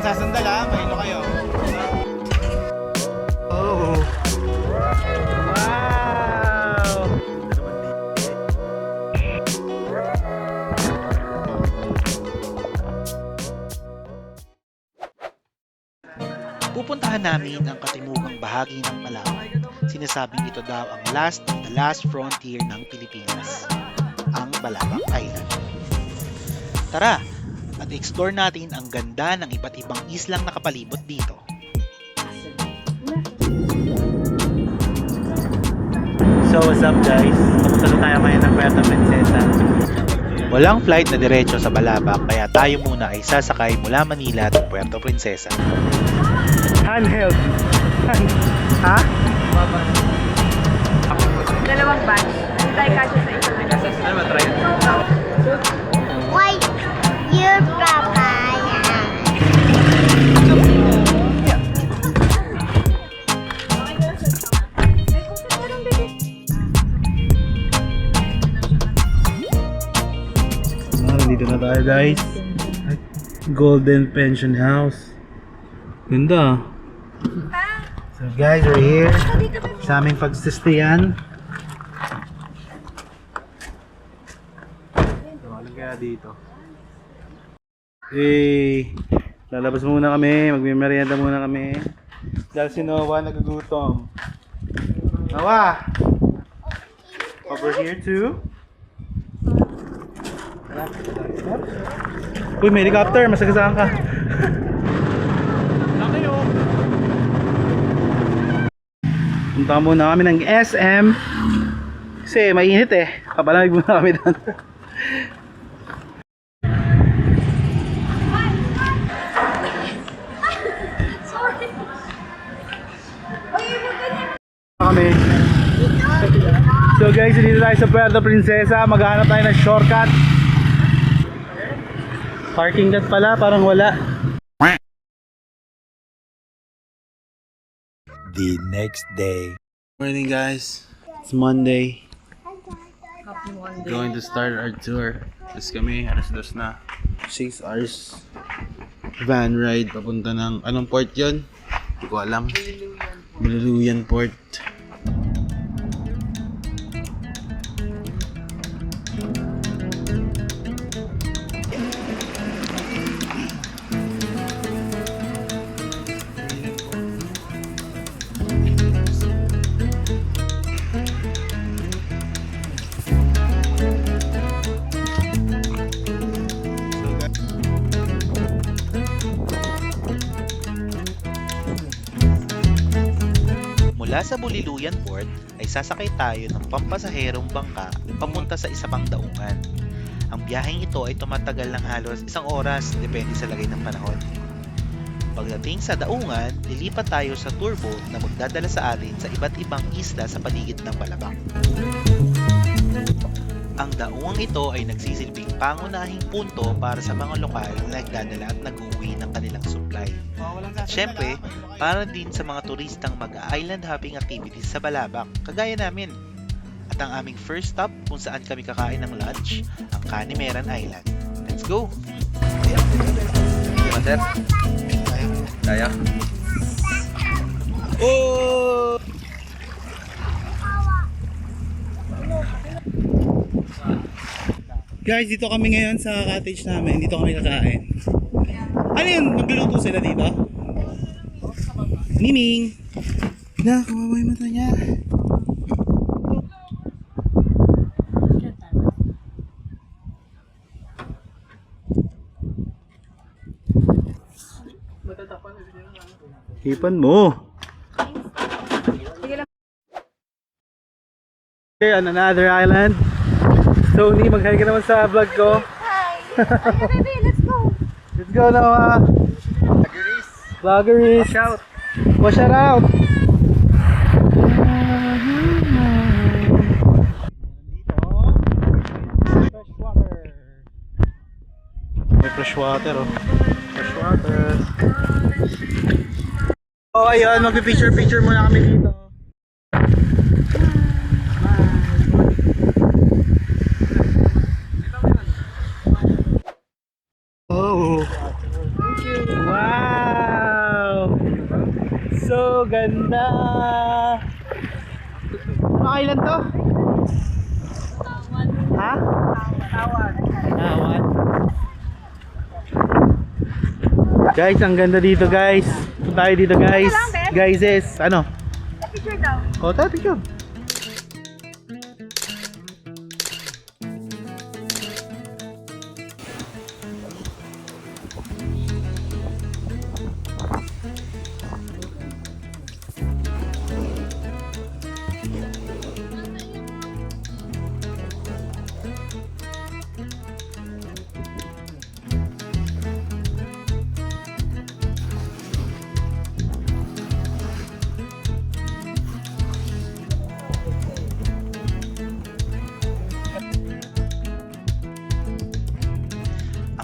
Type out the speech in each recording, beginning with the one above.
sasandal ha, mahilo kayo. Oh. Wow! Pupuntahan namin ang katimugang bahagi ng Palawan. Sinasabing ito daw ang the last frontier ng Pilipinas, ang Balabac Island. Tara, at explore natin ang ganda ng iba't ibang islang nakapalibot dito. So what's up guys? Papunta na tayo ngayon ng Puerto Princesa. Walang flight na diretso sa Balabac kaya tayo muna ay sasakay mula Manila at Puerto Princesa. Handheld. Ha? Dalawang batch. Hindi tayo kasya sa isa. Ano ba, try? Why your papaya? Nandito na tayo guys. Golden Pension House. Ganda. So guys, we're here sa aming pagsistayan. So, alam kaya dito. Lalabas muna kami, magmimerienda muna kami. Dahil si Noah nagugutom. Noah! Over here too. Uy, may helicopter, masagasaan ka. Punta muna kami ng SM kasi mainit eh. Kapalamig muna kami doon. Kami. So guys, dito tayo sa Puerto Princesa. Maghahanap tayo ng shortcut. Parking lot pala, parang wala. The next day. Morning guys, it's Monday. Happy Monday. Going to start our tour. Tapos kami, alas-dos na. 6 hours van ride papunta ng, anong port yun? Hindi ko alam. Bululuyan Port. Mula sa Buliluyan Port ay sasakay tayo ng pampasaherong bangka papunta sa isa pang daungan. Ang biyaheng ito ay tumatagal ng halos 1 oras depende sa lagay ng panahon. Pagdating sa daungan, lilipat tayo sa tour boat na magdadala sa atin sa iba't ibang isla sa paligid ng Balabac. Ang daungang ito ay nagsisilbing pangunahing punto para sa mga lokal na nagdadala at nag-uwi ng kanilang supply. At syempre, para din sa mga turistang mag-island hopping activities sa Balabac, kagaya namin. At ang aming first stop kung saan kami kakain ng lunch, ang Canimeran Island. Let's go! Sir? Kaya? Oh! Guys, dito kami ngayon sa cottage namin. Dito kami kakain. Ano yun? Magluluto sila dito? Miming! Na, kawawa yung mata niya. Hipan mo! Okay, on another island. Sony, mag-hi ka naman sa vlog ko. Okay, baby, let's go. Let's go Noah. Vloggeries. Watch out. Watch out. Fresh water. May fresh water oh. Fresh water. Oh ayun, magpi-picture muna kami dito. Oh. Wow. So ganda! Ano island to? Ha? Tawan. Guys, ang ganda dito guys. Punta tayo dito guys. Guys, ano? Picture daw. O, tayo picture.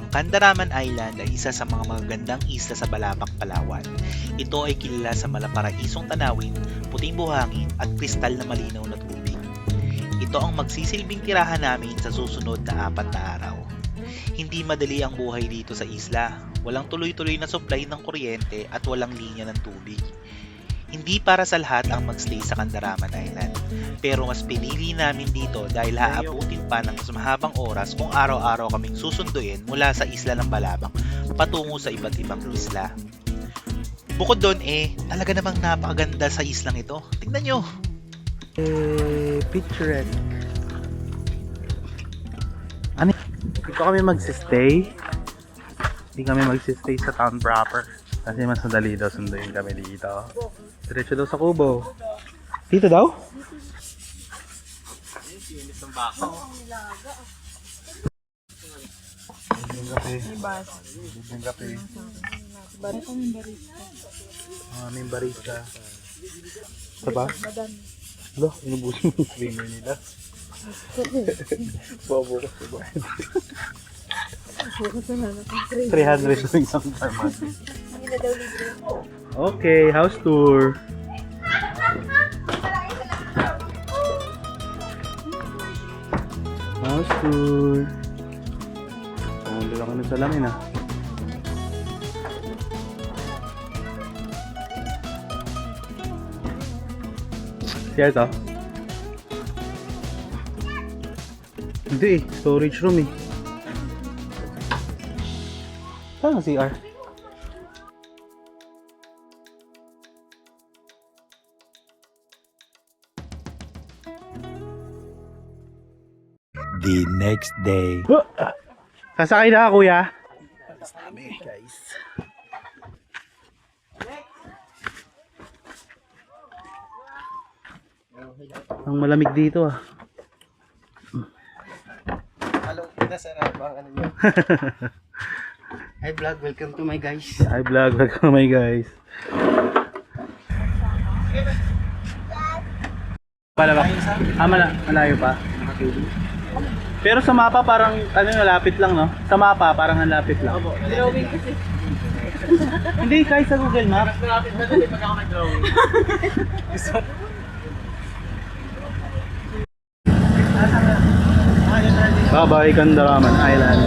Candaraman Island ay isa sa mga magagandang isla sa Balabac, Palawan. Ito ay kilala sa malaparaisong tanawin, puting buhangin at kristal na malinaw na tubig. Ito ang magsisilbing tirahan namin sa susunod na 4 na araw. Hindi madali ang buhay dito sa isla. Walang tuloy-tuloy na supply ng kuryente at walang linya ng tubig. Hindi para sa lahat ang magstay sa Candaraman Island. Pero mas pinili namin dito dahil haabutin pa ng mas mahabang oras kung araw-araw kaming susunduin mula sa isla ng Balabac patungo sa iba't ibang isla. Bukod doon talaga namang napakaganda sa islang ito. Tingnan nyo! Picturesque. Ano? Dito kami magsistay. Hindi kami magsistay sa town proper. Kasi mas madali daw sunduin kami dito. Diretso daw sa Kubo. Dito daw? Libreng kape. Aming barista. Ito ba? Lo, inubusin yung streamer nila. Bobo ko sa ba? 300 lang isang per month. Okay, house tour. House tour. Pumuli ako ng salamin ah. Siya ito? Hindi eh, storage room eh. Saan ang CR? The next day. Sasakay na ka, kuya? Alas namin, guys. Ang malamig dito ah. Hello, nasarap ang ano nyo. Hi vlog, welcome to my guys. Hi vlog, welcome my guys. Malayo pa. Pero sa mapa parang malapit lang, no? Sa mapa parang ang lapit lang. Drawing kasi. Hindi, kahit sa Google Maps. Mas malapit na dali pag ako nag-drawing. Bye-bye, Candaraman Island.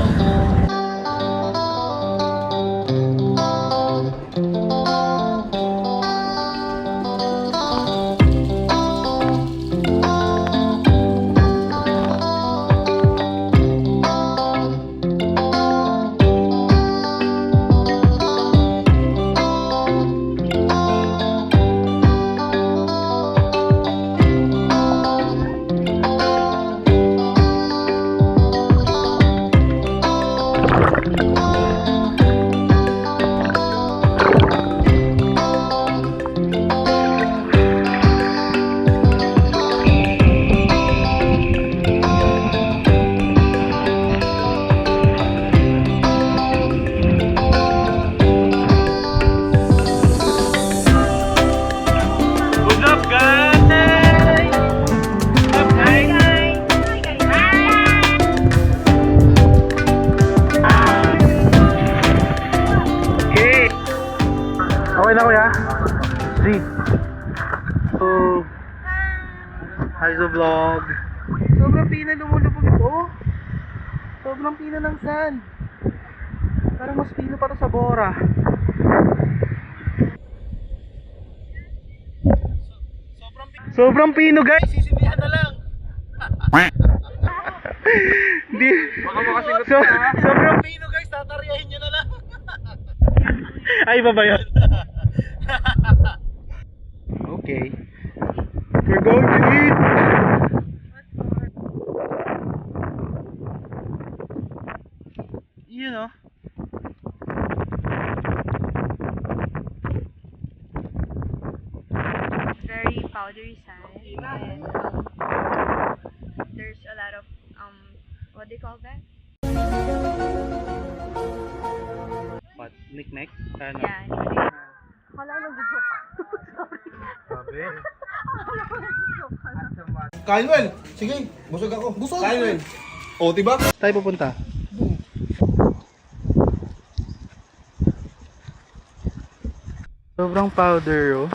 Okay na kuya? G. So, hi sa vlog. Sobrang pina lumulubog ito. Sobrang pina ng sand. Parang mas pino pa to sa Bora. Sobrang pino guys. Sisindihan na lang. Di. Baka makasingot So, sobrang Pino guys, tataryahin nyo na lang. Ay, ba yun? Okay. We're going to eat. You know. Very powdery sand. And, there's a lot of, what do you call that? What? Nick? Ano? Yeah. Akala ko nag-joke. Sabi. Kylewell, sige, busog ako. Busog. Kylewell. O, diba? Tayo pupunta. Sobrang powder, oh.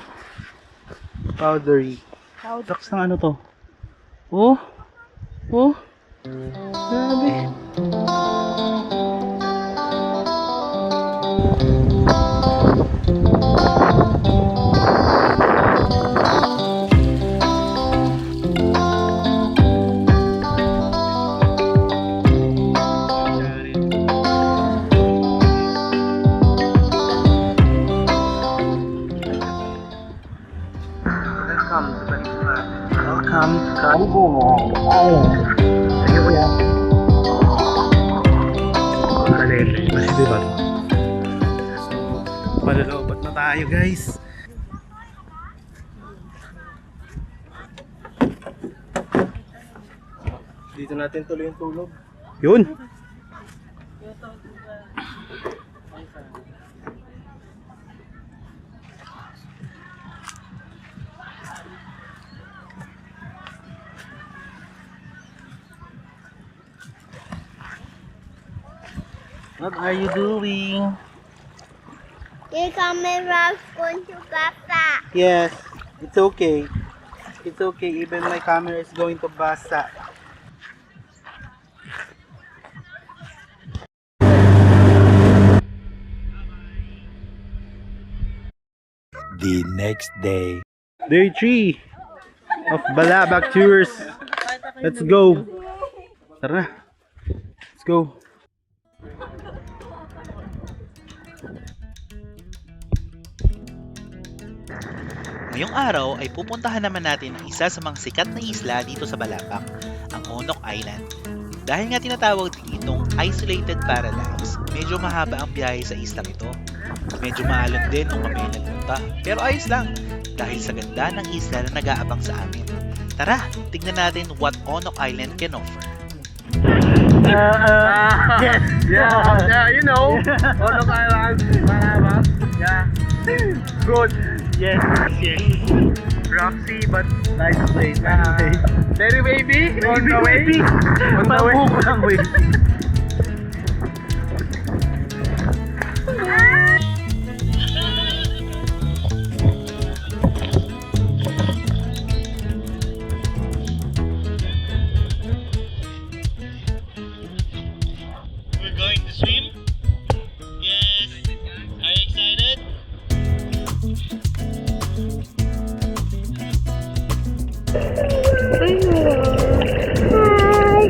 Powdery. Tracks ng ano to? Oh. Oh. Grabe. Welcome to California. Sige po yan. Kalele. Masih diba? Malalobat na tayo guys. Dito natin tuloy yung tulog. Yun. What are you doing? Your camera's going to basa. Yes, it's okay. It's okay, even my camera is going to basa. The next day. Day 3 of Balabac Tours. Let's go. Tara na. Let's go. Ngayong araw ay pupuntahan naman natin ang isa sa mga sikat na isla dito sa Balabac, ang Onok Island. Dahil nga tinatawag ditong isolated paradise, medyo mahaba ang biyahe sa islang ito. Medyo maalon din nung kami nagpunta, pero ayos lang dahil sa ganda ng isla na nag-aabang sa amin. Tara, tignan natin what Onok Island can offer. Yes. Yeah, you know. Onok Island. Balabac. Yeah. Good. Yes. Roxy, but nice place. Very baby. On the way. Baby. On the way. Pabuko lang, wait. We're going to swim? Yes. Are you excited?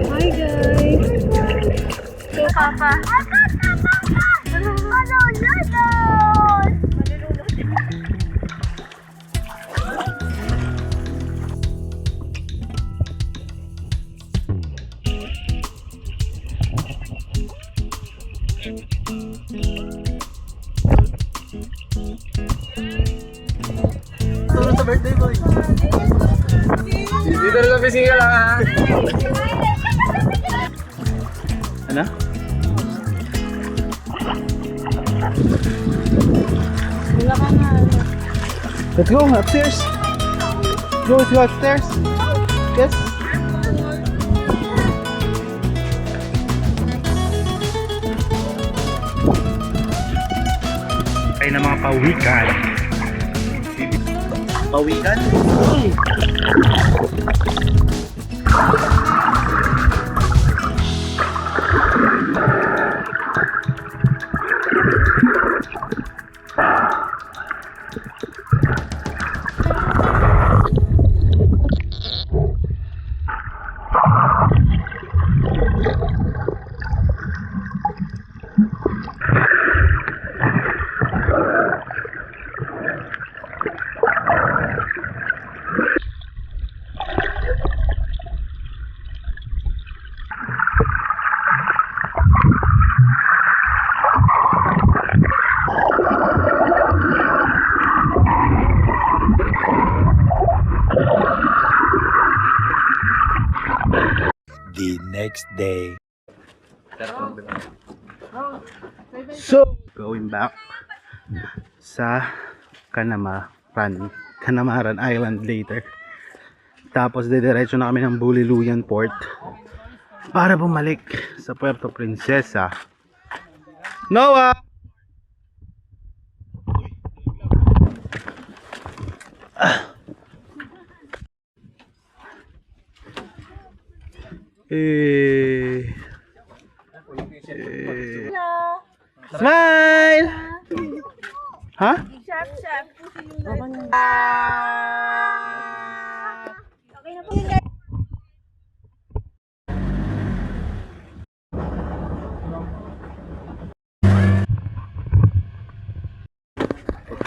Hi guys! So, Papa. Tulong sa birthday boy. Dito na lang pising ka lang ha. Ano? Let's go upstairs. Let's go upstairs. Yes. Ay na mga pawikan. Pawikan? next day. So, going back sa Kanamaran Island later. Tapos didiretso na kami ng Buliluyan Port para bumalik sa Puerto Princesa. Noah! Eh. Smile! Ha?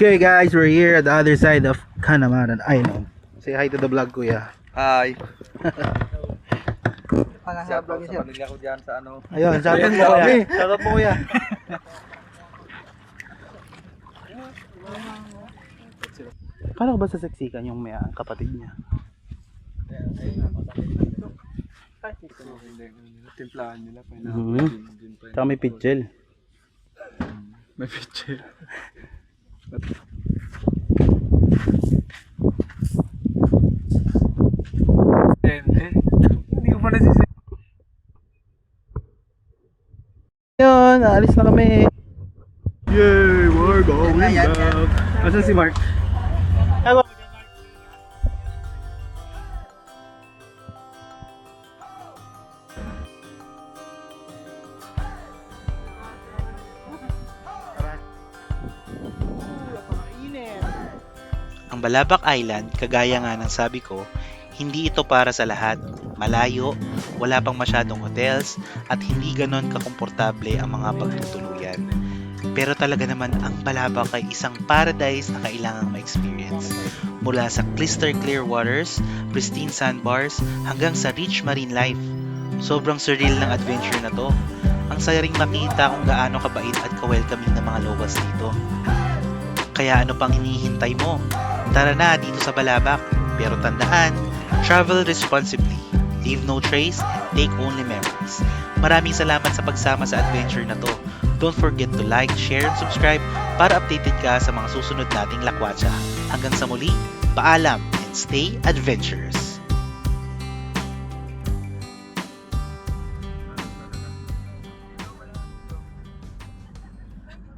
Okay guys, we're here at the other side of Kanamaran Island. Say hi to the vlog, kuya. Hi. Shoutout sa pamilya ko dyan sa ano. Ayun, shoutout mo kuya. Shoutout mo kuya. Kala ko ba sasaksikan yung may kapatid niya? Timplahan nila pa Tsaka may pitchel. May picture. Hindi ko pa nasisi. Yun, aalis na kami. Yay, we're going back. Asan si Mark? Hello. Ang Balabac Island, kagaya nga ng sabi ko, hindi ito para sa lahat. Malayo, wala pang masyadong hotels, at hindi ganon kakomportable ang mga pagtutuluyan. Pero talaga naman ang Balabac ay isang paradise na kailangang ma-experience. Mula sa crystal clear waters, pristine sandbars, hanggang sa rich marine life. Sobrang surreal ng adventure na to. Ang saya ring makita kung gaano kabait at ka-welcoming ng mga locals dito. Kaya ano pang hinihintay mo? Tara na dito sa Balabac. Pero tandaan, travel responsibly, leave no trace, and take only memories. Maraming salamat sa pagsama sa adventure na to. Don't forget to like, share, and subscribe para updated ka sa mga susunod nating lakwatsa. Hanggang sa muli, paalam and stay adventurous!